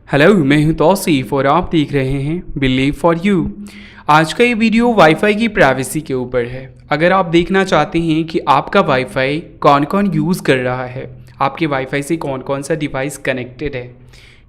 Hello, मैं हूं तौसीफ और आप देख रहे हैं बिलीव फॉर यू। आज का ये वीडियो वाईफाई की प्राइवेसी के ऊपर है। अगर आप देखना चाहते हैं कि आपका वाईफाई कौन कौन यूज़ कर रहा है, आपके वाईफाई से कौन कौन सा डिवाइस कनेक्टेड है,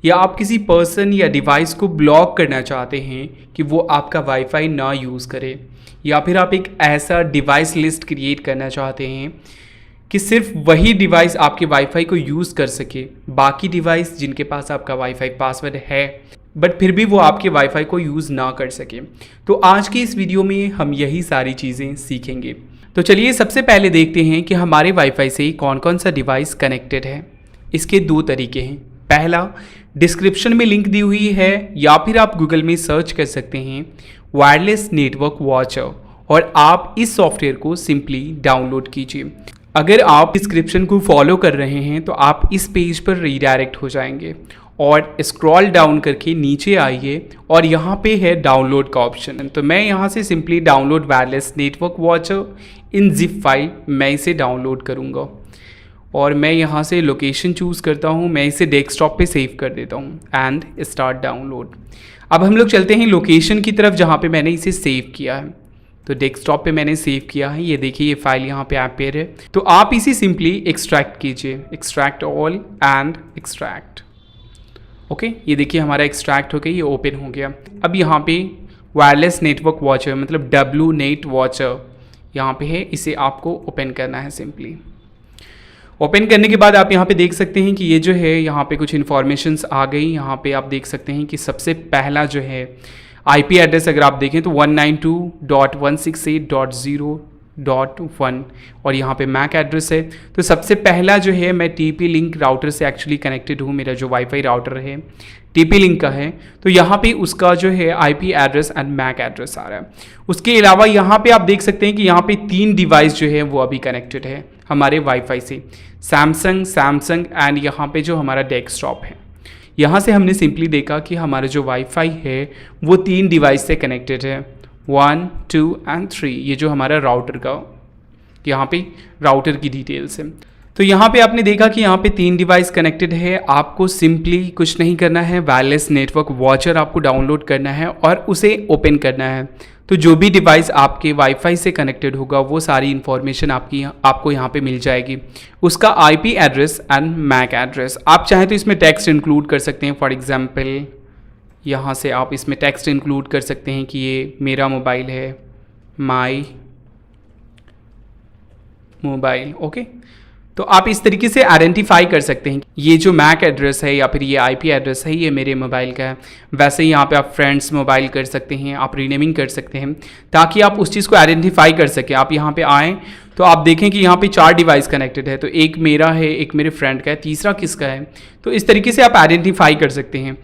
या आप किसी पर्सन या डिवाइस को ब्लॉक करना चाहते हैं कि वो आपका वाईफाई ना यूज़ करे, या फिर आप एक ऐसा डिवाइस लिस्ट क्रिएट करना चाहते हैं कि सिर्फ वही डिवाइस आपके वाईफाई को यूज़ कर सके, बाकी डिवाइस जिनके पास आपका वाईफाई पासवर्ड है बट फिर भी वो आपके वाईफाई को यूज़ ना कर सके। तो आज की इस वीडियो में हम यही सारी चीज़ें सीखेंगे। तो चलिए सबसे पहले देखते हैं कि हमारे वाईफाई से कौन कौन सा डिवाइस कनेक्टेड है। इसके दो तरीके हैं। पहला, डिस्क्रिप्शन में लिंक दी हुई है या फिर आप गूगल में सर्च कर सकते हैं वायरलेस नेटवर्क वॉचर और आप इस सॉफ्टवेयर को सिंपली डाउनलोड कीजिए। अगर आप डिस्क्रिप्शन को फॉलो कर रहे हैं तो आप इस पेज पर रीडायरेक्ट हो जाएंगे और स्क्रॉल डाउन करके नीचे आइए और यहाँ पे है डाउनलोड का ऑप्शन। तो मैं यहाँ से simply download wireless network watcher in zip file मैं इसे डाउनलोड करूँगा और मैं यहाँ से लोकेशन चूज़ करता हूँ। मैं इसे डेस्कटॉप पे सेव कर देता हूँ एंड स्टार्ट डाउनलोड। अब हम लोग चलते हैं लोकेशन की तरफ जहाँ पे मैंने इसे सेव किया है। तो डेस्कटॉप पे मैंने सेव किया है, ये देखिए ये फाइल यहाँ पे अपेयर है। तो आप इसे सिंपली एक्सट्रैक्ट कीजिए, extract all and extract. Okay, ये देखिए हमारा एक्सट्रैक्ट हो गया, ये ओपन हो गया। अब यहाँ पे वायरलेस नेटवर्क वॉचर मतलब डब्ल्यू नेट वॉचर यहाँ पे है, इसे आपको ओपन करना है। सिंपली ओपन करने के बाद आप यहाँ पे देख सकते हैं कि ये जो है यहाँ पे कुछ इन्फॉर्मेशंस आ गई। यहाँ पे आप देख सकते हैं कि सबसे पहला जो है आईपी एड्रेस अगर आप देखें तो 192.168.0.1 और यहाँ पे मैक एड्रेस है। तो सबसे पहला जो है मैं टीपी लिंक राउटर से एक्चुअली कनेक्टेड हूँ। मेरा जो वाईफाई राउटर है टीपी लिंक का है, तो यहाँ पे उसका जो है IP address and MAC address आ रहा है। उसके अलावा यहाँ पे आप देख सकते हैं कि यहाँ पे 3 डिवाइस जो है वो अभी कनेक्टेड है हमारे वाईफाई से, सैमसंग एंड यहाँ पे जो हमारा डेस्कटॉप है। यहाँ से हमने सिंपली देखा कि हमारा जो वाईफाई है वो 3 डिवाइस से कनेक्टेड है, 1, 2 एंड 3। ये जो हमारा राउटर का यहाँ पे राउटर की डिटेल्स है। तो यहाँ पे आपने देखा कि यहाँ पे 3 डिवाइस कनेक्टेड है। आपको सिंपली कुछ नहीं करना है, वायरलेस नेटवर्क वॉचर आपको डाउनलोड करना है और उसे ओपन करना है। तो जो भी डिवाइस आपके वाईफाई से कनेक्टेड होगा वो सारी इन्फॉर्मेशन आपको यहाँ पे मिल जाएगी, उसका IP address and MAC address. आप चाहें तो इसमें टेक्स्ट इंक्लूड कर सकते हैं। फॉर एग्जांपल यहाँ से आप इसमें टेक्स्ट इंक्लूड कर सकते हैं कि ये मेरा मोबाइल है, माई मोबाइल। ओके, तो आप इस तरीके से आइडेंटिफाई कर सकते हैं ये जो मैक एड्रेस है या फिर ये आईपी एड्रेस है ये मेरे मोबाइल का है। वैसे ही यहाँ पे आप फ्रेंड्स मोबाइल कर सकते हैं, आप रीनेमिंग कर सकते हैं ताकि आप उस चीज़ को आइडेंटिफाई कर सकें। आप यहाँ पे आएँ तो आप देखें कि यहाँ पे 4 डिवाइस कनेक्टेड है, तो एक मेरा है, एक मेरे फ्रेंड का है, तीसरा किसका है। तो इस तरीके से आप आइडेंटिफाई कर सकते हैं।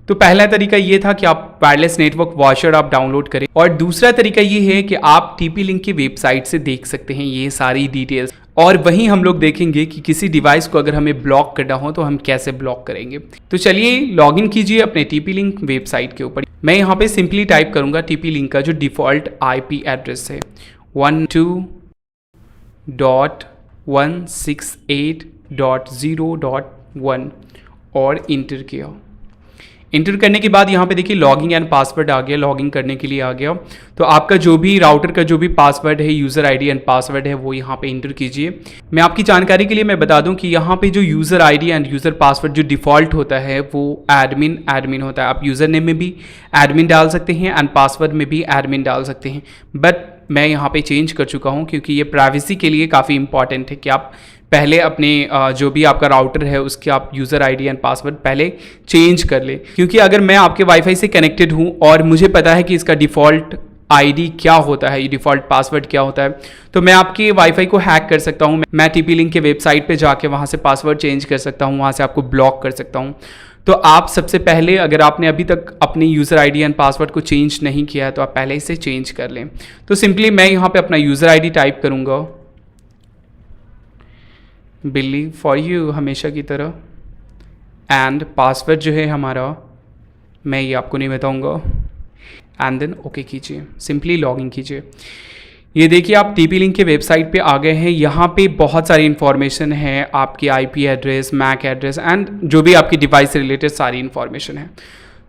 तो पहला तरीका ये था कि आप वायरलेस नेटवर्क वॉचर आप डाउनलोड करें, और दूसरा तरीका ये है कि आप टीपी लिंक की वेबसाइट से देख सकते हैं ये सारी डिटेल्स। और वहीं हम लोग देखेंगे कि किसी डिवाइस को अगर हमें ब्लॉक करना हो तो हम कैसे ब्लॉक करेंगे। तो चलिए लॉगिन कीजिए अपने टीपी लिंक वेबसाइट के ऊपर। मैं यहाँ पे सिंपली टाइप करूँगा टीपी लिंक का जो डिफ़ॉल्ट आईपी एड्रेस है 12.168.0.1 और इंटर किया। इंटर करने के बाद यहाँ पे देखिए लॉगिन एंड पासवर्ड आ गया, लॉगिन करने के लिए आ गया। तो आपका जो भी राउटर का जो भी पासवर्ड है, यूज़र आईडी एंड पासवर्ड है, वो यहाँ पे इंटर कीजिए। मैं आपकी जानकारी के लिए मैं बता दूं कि यहाँ पे जो user ID end user password जो डिफ़ॉल्ट होता है वो एडमिन होता है। आप यूज़र नेम में भी एडमिन डाल सकते हैं एंड पासवर्ड में भी एडमिन डाल सकते हैं, बट मैं यहाँ पे चेंज कर चुका हूँ क्योंकि ये प्राइवेसी के लिए काफ़ी इंपॉर्टेंट है कि आप पहले अपने जो भी आपका राउटर है उसके आप यूज़र आईडी एंड पासवर्ड पहले चेंज कर ले। क्योंकि अगर मैं आपके वाईफाई से कनेक्टेड हूँ और मुझे पता है कि इसका डिफ़ॉल्ट आईडी क्या होता है, ये डिफ़ॉल्ट पासवर्ड क्या होता है, तो मैं आपके वाईफाई को हैक कर सकता हूँ। मैं टीपी लिंक के वेबसाइट पे जाके वहाँ से पासवर्ड चेंज कर सकता हूँ, वहाँ से आपको ब्लॉक कर सकता हूँ। तो आप सबसे पहले अगर आपने अभी तक अपनी यूज़र आईडी एंड पासवर्ड को चेंज नहीं किया है तो आप पहले इसे चेंज कर लें। तो सिंपली मैं यहाँ पे अपना यूज़र आईडी टाइप करूँगा, बिलीव फॉर यू हमेशा की तरह, एंड पासवर्ड जो है हमारा मैं ये आपको नहीं बताऊँगा, एंड देन ओके कीजिए, सिंपली लॉगिन कीजिए। ये देखिए आप TP लिंक के वेबसाइट पे आ गए हैं। यहाँ पे बहुत सारी इन्फॉर्मेशन है, आपकी IP address, MAC address and जो भी आपकी डिवाइस से रिलेटेड सारी इन्फॉर्मेशन है।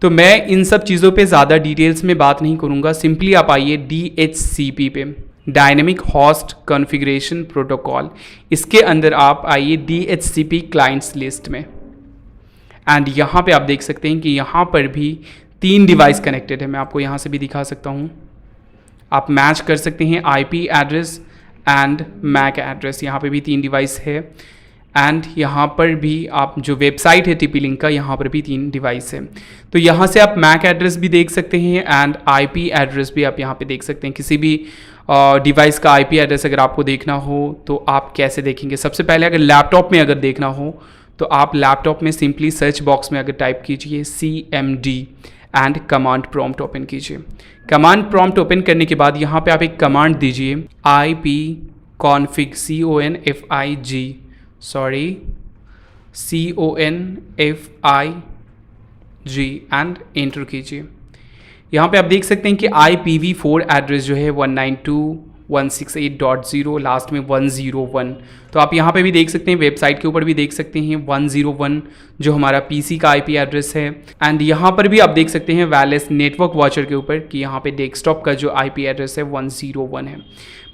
तो मैं इन सब चीज़ों पे ज़्यादा डिटेल्स में बात नहीं करूँगा। सिंपली आप आइए DHCP पे, डायनेमिक होस्ट कॉन्फ़िगरेशन प्रोटोकॉल, इसके अंदर आप आइए DHCP क्लाइंट्स लिस्ट में एंड यहाँ पे आप देख सकते हैं कि यहाँ पर भी 3 डिवाइस कनेक्टेड है। मैं आपको यहाँ से भी दिखा सकता हूँ, आप मैच कर सकते हैं IP address and MAC address. यहाँ पे भी 3 डिवाइस है एंड यहाँ पर भी आप जो वेबसाइट है TP लिंक का, यहाँ पर भी 3 डिवाइस है। तो यहाँ से आप मैक एड्रेस भी देख सकते हैं एंड IP एड्रेस भी आप यहाँ पे देख सकते हैं। किसी भी डिवाइस का IP एड्रेस अगर आपको देखना हो तो आप कैसे देखेंगे? सबसे पहले अगर लैपटॉप में अगर देखना हो तो आप लैपटॉप में सिंपली सर्च बॉक्स में अगर टाइप कीजिए CMD and command prompt open कीजिए। कमांड प्रॉम्प्ट ओपन करने के बाद यहाँ पे आप एक कमांड दीजिए ipconfig CONFIG एंड एंटर कीजिए। यहाँ पे आप देख सकते हैं कि IPv4 एड्रेस जो है 192.168.0 लास्ट में 101। तो आप यहाँ पे भी देख सकते हैं, वेबसाइट के ऊपर भी देख सकते हैं 101 जो हमारा PC का IP एड्रेस है एंड यहाँ पर भी आप देख सकते हैं वायरलेस नेटवर्क वॉचर के ऊपर कि यहाँ पे डेस्कटॉप का जो IP एड्रेस है 101 है।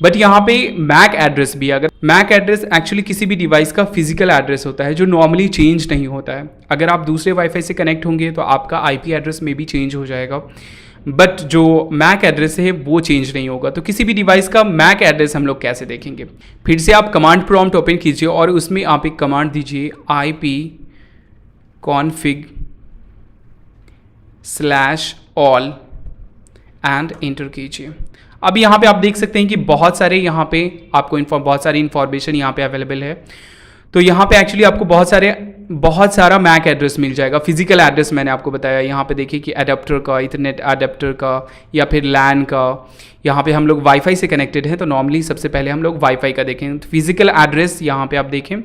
बट यहाँ पे मैक एड्रेस भी, अगर मैक एड्रेस एक्चुअली किसी भी डिवाइस का फिजिकल एड्रेस होता है जो नॉर्मली चेंज नहीं होता है। अगर आप दूसरे वाईफाई से कनेक्ट होंगे तो आपका IP एड्रेस में भी चेंज हो जाएगा, बट जो मैक एड्रेस है वो चेंज नहीं होगा। तो किसी भी डिवाइस का मैक एड्रेस हम लोग कैसे देखेंगे? फिर से आप कमांड प्रॉम्प्ट ओपन कीजिए और उसमें आप एक कमांड दीजिए ipconfig/all एंड इंटर कीजिए। अब यहाँ पे आप देख सकते हैं कि बहुत सारी इन्फॉर्मेशन यहाँ पे अवेलेबल है। तो यहाँ पे एक्चुअली आपको बहुत सारा मैक एड्रेस मिल जाएगा। फिजिकल एड्रेस मैंने आपको बताया, यहाँ पे देखिए कि अडेप्टर का, इथरनेट अडेप्टर का या फिर लैन का। यहाँ पे हम लोग वाईफाई से कनेक्टेड हैं तो नॉर्मली सबसे पहले हम लोग वाईफाई का देखें। तो फिजिकल एड्रेस यहाँ पे आप देखें,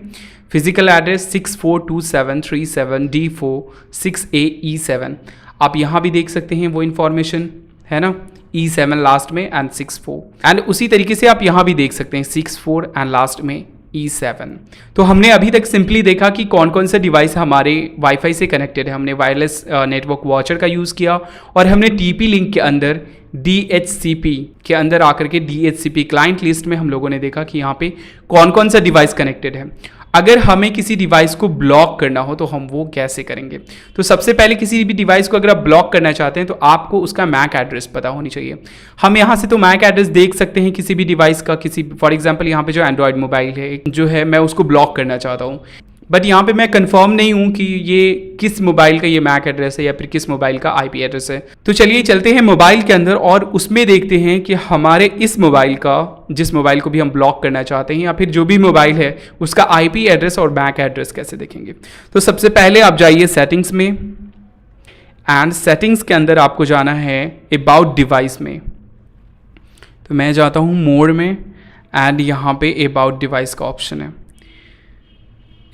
फिजिकल एड्रेस 642737D4 6AE7। आप यहाँ भी देख सकते हैं वो इन्फॉर्मेशन है ना, E7 लास्ट में एंड 64 एंड उसी तरीके से आप यहाँ भी देख सकते हैं 64 एंड लास्ट में E7। तो हमने अभी तक सिंपली देखा कि कौन कौन से डिवाइस हमारे वाईफाई से कनेक्टेड है। हमने वायरलेस नेटवर्क वॉचर का यूज़ किया और हमने TP लिंक के अंदर DHCP के अंदर आकर के DHCP क्लाइंट लिस्ट में हम लोगों ने देखा कि यहाँ पे कौन कौन सा डिवाइस कनेक्टेड है। अगर हमें किसी डिवाइस को ब्लॉक करना हो तो हम वो कैसे करेंगे? तो सबसे पहले किसी भी डिवाइस को अगर आप ब्लॉक करना चाहते हैं तो आपको उसका मैक एड्रेस पता होनी चाहिए। हम यहाँ से तो मैक एड्रेस देख सकते हैं किसी भी डिवाइस का, फॉर एग्जांपल यहाँ पे जो एंड्रॉयड मोबाइल है जो है, मैं उसको ब्लॉक करना चाहता हूँ, बट यहाँ पे मैं कंफर्म नहीं हूँ कि ये किस मोबाइल का ये मैक एड्रेस है या फिर किस मोबाइल का IP एड्रेस है। तो चलिए चलते हैं मोबाइल के अंदर और उसमें देखते हैं कि हमारे इस मोबाइल का, जिस मोबाइल को भी हम ब्लॉक करना चाहते हैं या फिर जो भी मोबाइल है उसका IP एड्रेस और मैक एड्रेस कैसे देखेंगे। तो सबसे पहले आप जाइए सेटिंग्स में एंड सेटिंग्स के अंदर आपको जाना है अबाउट डिवाइस में। तो मैं जाता हूँ मोड में एंड यहाँ पे अबाउट डिवाइस का ऑप्शन है।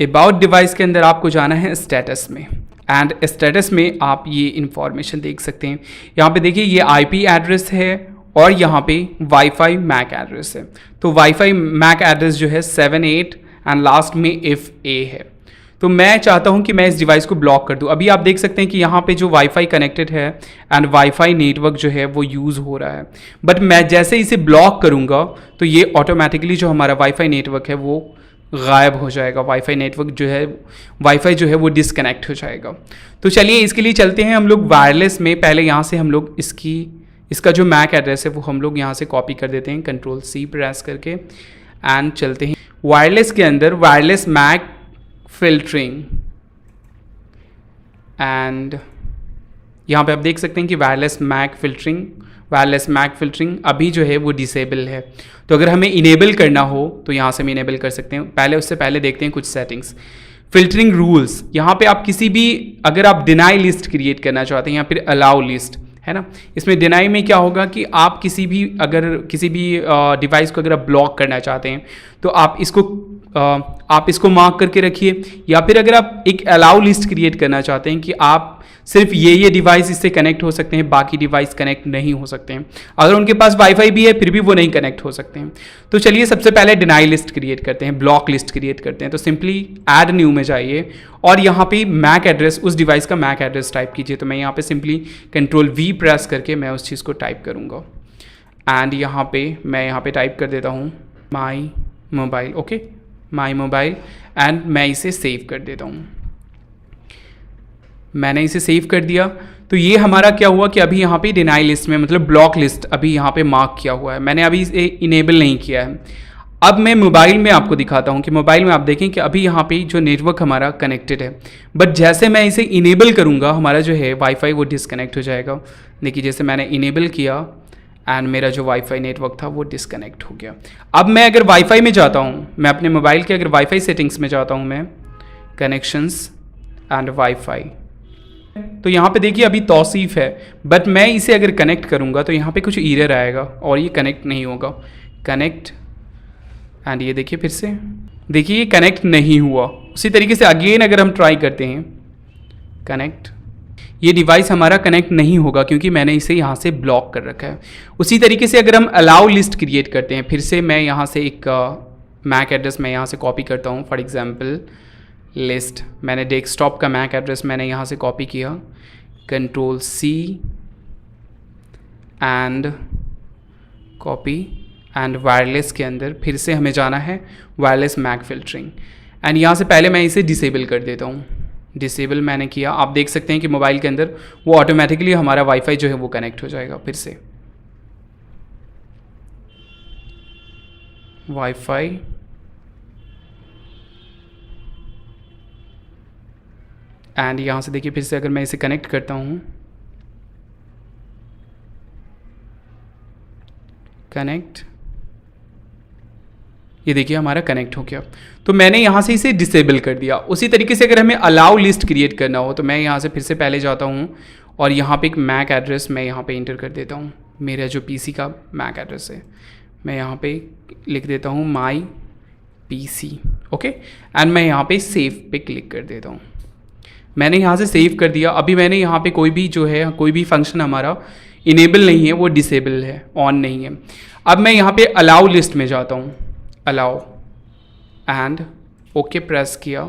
अबाउट डिवाइस के अंदर आपको जाना है स्टेटस में एंड स्टेटस में आप ये इंफॉर्मेशन देख सकते हैं। यहाँ पे देखिए ये IP एड्रेस है और यहाँ पे वाईफाई मैक एड्रेस है। तो वाईफाई मैक एड्रेस जो है 78 एंड लास्ट में FA है। तो मैं चाहता हूँ कि मैं इस डिवाइस को ब्लॉक कर दूँ। अभी आप देख सकते हैं कि यहाँ पे जो वाईफाई कनेक्टेड है एंड वाईफाई नेटवर्क जो है वो यूज़ हो रहा है, बट मैं जैसे इसे ब्लॉक करूँगा तो ये ऑटोमेटिकली जो हमारा वाईफाई नेटवर्क है वो गायब हो जाएगा। वाईफाई नेटवर्क जो है, वाईफाई जो है वो डिसकनेक्ट हो जाएगा। तो चलिए इसके लिए चलते हैं हम लोग वायरलेस में। पहले यहाँ से हम लोग इसका जो मैक एड्रेस है वो हम लोग यहाँ से कॉपी कर देते हैं Ctrl+C प्रेस करके एंड चलते हैं वायरलेस के अंदर, वायरलेस मैक फिल्टरिंग एंड यहाँ पे आप देख सकते हैं कि वायरलेस मैक फिल्टरिंग अभी जो है वो डिसेबल है। तो अगर हमें इनेबल करना हो तो यहाँ से हम इनेबल कर सकते हैं। उससे पहले देखते हैं कुछ सेटिंग्स। फिल्टरिंग रूल्स, यहाँ पे आप किसी भी, अगर आप डिनाई लिस्ट क्रिएट करना चाहते हैं या फिर अलाउ लिस्ट है ना, इसमें डिनाई में क्या होगा कि आप किसी भी डिवाइस को अगर आप ब्लॉक करना चाहते हैं तो आप इसको आप इसको मार्क करके रखिए। या फिर अगर आप एक अलाउ लिस्ट क्रिएट करना चाहते हैं कि आप सिर्फ ये डिवाइस इससे कनेक्ट हो सकते हैं, बाकी डिवाइस कनेक्ट नहीं हो सकते हैं, अगर उनके पास वाईफाई भी है फिर भी वो नहीं कनेक्ट हो सकते हैं। तो चलिए सबसे पहले डिनाई लिस्ट क्रिएट करते हैं, ब्लॉक लिस्ट क्रिएट करते हैं। तो सिंपली ऐड न्यू में जाइए और यहाँ पे मैक एड्रेस, उस डिवाइस का मैक एड्रेस टाइप कीजिए। तो मैं यहाँ पे सिंपली Ctrl+V प्रेस करके मैं उस चीज़ को टाइप करूँगा एंड यहाँ पे मैं यहाँ पे टाइप कर देता हूँ my mobile. Okay, my mobile and मैं इसे सेव कर देता हूँ। मैंने इसे सेव कर दिया। तो ये हमारा क्या हुआ कि अभी यहाँ पे डिनाई लिस्ट में, मतलब ब्लॉक लिस्ट अभी यहाँ पे मार्क किया हुआ है, मैंने अभी इसे इनेबल नहीं किया है। अब मैं मोबाइल में आपको दिखाता हूँ कि मोबाइल में आप देखें कि अभी यहाँ पे जो नेटवर्क हमारा कनेक्टेड है, बट जैसे मैं इसे इनेबल करूँगा हमारा जो है वाईफाई वो डिसकनेक्ट हो जाएगा। देखिए जैसे मैंने इनेबल किया एंड मेरा जो वाईफाई नेटवर्क था वो डिसकनेक्ट हो गया। अब मैं अगर वाईफाई में जाता हूँ, मैं अपने मोबाइल के अगर वाईफाई सेटिंग्स में जाता हूँ, मैं कनेक्शंस एंड वाईफाई, तो यहाँ पे देखिए अभी तौसीफ है, बट मैं इसे अगर कनेक्ट करूँगा तो यहाँ पे कुछ एरर आएगा और ये कनेक्ट नहीं होगा। कनेक्ट एंड ये देखिए फिर से देखिए ये कनेक्ट नहीं हुआ। उसी तरीके से अगेन अगर हम ट्राई करते हैं कनेक्ट, ये डिवाइस हमारा कनेक्ट नहीं होगा क्योंकि मैंने इसे यहाँ से ब्लॉक कर रखा है। उसी तरीके से अगर हम अलाउ लिस्ट क्रिएट करते हैं, फिर से मैं यहाँ से एक मैक एड्रेस मैं यहाँ से कॉपी करता हूँ। फॉर एग्जांपल लिस्ट, मैंने डेस्कटॉप का मैक एड्रेस मैंने यहाँ से कॉपी किया, Ctrl+C and copy and wireless के अंदर फिर से हमें जाना है वायरलेस मैक फिल्टरिंग एंड यहाँ से पहले मैं इसे डिसेबल कर देता हूँ। डिसेबल मैंने किया, आप देख सकते हैं कि मोबाइल के अंदर वो ऑटोमेटिकली हमारा वाईफाई जो है वो कनेक्ट हो जाएगा। फिर से वाईफाई एंड यहाँ से देखिए फिर से अगर मैं इसे कनेक्ट करता हूँ, कनेक्ट, ये देखिए हमारा कनेक्ट हो गया। तो मैंने यहाँ से इसे डिसेबल कर दिया। उसी तरीके से अगर हमें अलाउ लिस्ट क्रिएट करना हो तो मैं यहाँ से फिर से पहले जाता हूँ और यहाँ पे एक मैक एड्रेस मैं यहाँ पे इंटर कर देता हूँ। मेरा जो पीसी का मैक एड्रेस है मैं यहाँ पे लिख देता हूँ माई पीसी। ओके, एंड मैं यहाँ पे सेव पे क्लिक कर देता हूँ। मैंने यहाँ से सेव कर दिया। अभी मैंने यहाँ पे कोई भी जो है कोई भी फंक्शन हमारा इनेबल नहीं है, वो डिसेबल है, ऑन नहीं है। अब मैं यहाँ पे अलाउ लिस्ट में जाता हूँ, अलाउ एंड ओके प्रेस किया।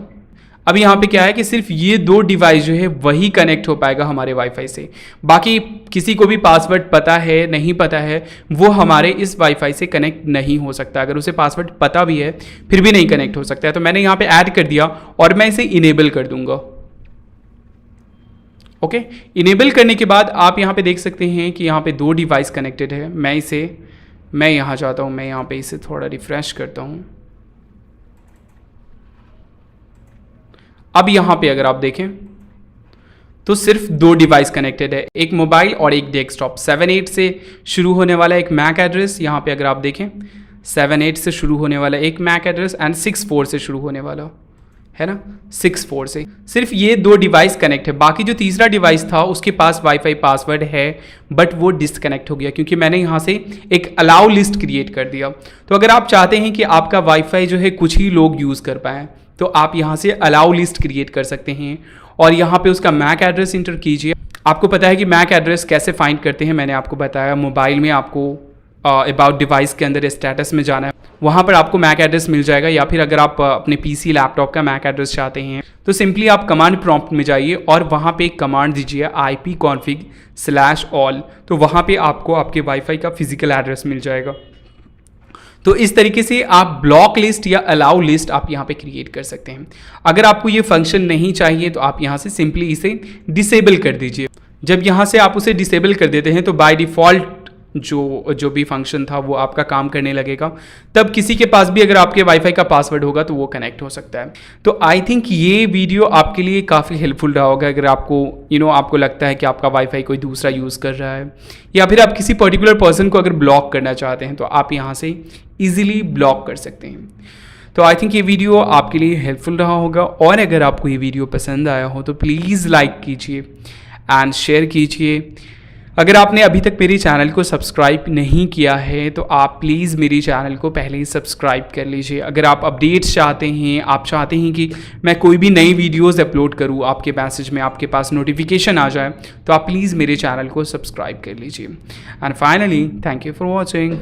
अब यहाँ पे क्या है कि सिर्फ ये दो डिवाइस जो है वही कनेक्ट हो पाएगा हमारे वाईफाई से। बाकी किसी को भी पासवर्ड पता है नहीं पता है वो हमारे इस वाईफाई से कनेक्ट नहीं हो सकता। अगर उसे पासवर्ड पता भी है फिर भी नहीं कनेक्ट हो सकता है। तो मैंने यहाँ पे ऐड कर दिया और मैं इसे इनेबल कर दूंगा। ओके, इनेबल करने के बाद आप यहाँ पे देख सकते हैं कि यहाँ पे दो डिवाइस कनेक्टेड है। मैं यहाँ जाता हूँ, मैं यहाँ पे इसे थोड़ा रिफ्रेश करता हूँ। अब यहाँ पे अगर आप देखें तो सिर्फ दो डिवाइस कनेक्टेड है, एक मोबाइल और एक डेस्कटॉप। 78 से शुरू होने वाला एक मैक एड्रेस, यहाँ पे अगर आप देखें 78 से शुरू होने वाला एक मैक एड्रेस एंड 64 से शुरू होने वाला है ना, 64 से। सिर्फ ये दो डिवाइस कनेक्ट है। बाकी जो तीसरा डिवाइस था उसके पास वाईफाई पासवर्ड है बट वो डिसकनेक्ट हो गया क्योंकि मैंने यहाँ से एक अलाउ लिस्ट क्रिएट कर दिया। तो अगर आप चाहते हैं कि आपका वाईफाई जो है कुछ ही लोग यूज़ कर पाएँ तो आप यहाँ से अलाउ लिस्ट क्रिएट कर सकते हैं और यहाँ पे उसका मैक एड्रेस इंटर कीजिए। आपको पता है कि मैक एड्रेस कैसे फाइंड करते हैं, मैंने आपको बताया। मोबाइल में आपको अबाउट डिवाइस के अंदर स्टेटस में जाना है, वहाँ पर आपको मैक एड्रेस मिल जाएगा। या फिर अगर आप अपने पीसी लैपटॉप का मैक एड्रेस चाहते हैं तो सिंपली आप कमांड प्रॉम्प्ट में जाइए और वहाँ पे एक कमांड दीजिए ipconfig/all, तो वहाँ पे आपको आपके वाईफाई का फिजिकल एड्रेस मिल जाएगा। तो इस तरीके से आप ब्लॉक लिस्ट या अलाउ लिस्ट आप यहाँ पे क्रिएट कर सकते हैं। अगर आपको ये फंक्शन नहीं चाहिए तो आप यहाँ से सिंपली इसे डिसेबल कर दीजिए। जब यहाँ से आप उसे डिसेबल कर देते हैं तो बाय डिफ़ॉल्ट जो भी फंक्शन था वो आपका काम करने लगेगा। तब किसी के पास भी अगर आपके वाईफाई का पासवर्ड होगा तो वो कनेक्ट हो सकता है। तो आई थिंक ये वीडियो आपके लिए काफ़ी हेल्पफुल रहा होगा। अगर आपको आपको लगता है कि आपका वाईफाई कोई दूसरा यूज़ कर रहा है या फिर आप किसी पर्टिकुलर पर्सन को अगर ब्लॉक करना चाहते हैं तो आप यहाँ से ईजिली ब्लॉक कर सकते हैं। तो आई थिंक ये वीडियो आपके लिए हेल्पफुल रहा होगा और अगर आपको ये वीडियो पसंद आया हो तो प्लीज़ लाइक कीजिए एंड शेयर कीजिए। अगर आपने अभी तक मेरे चैनल को सब्सक्राइब नहीं किया है तो आप प्लीज़ मेरे चैनल को पहले ही सब्सक्राइब कर लीजिए। अगर आप अपडेट्स चाहते हैं, आप चाहते हैं कि मैं कोई भी नई वीडियोस अपलोड करूं, आपके मैसेज में आपके पास नोटिफिकेशन आ जाए, तो आप प्लीज़ मेरे चैनल को सब्सक्राइब कर लीजिए। And finally thank you for watching.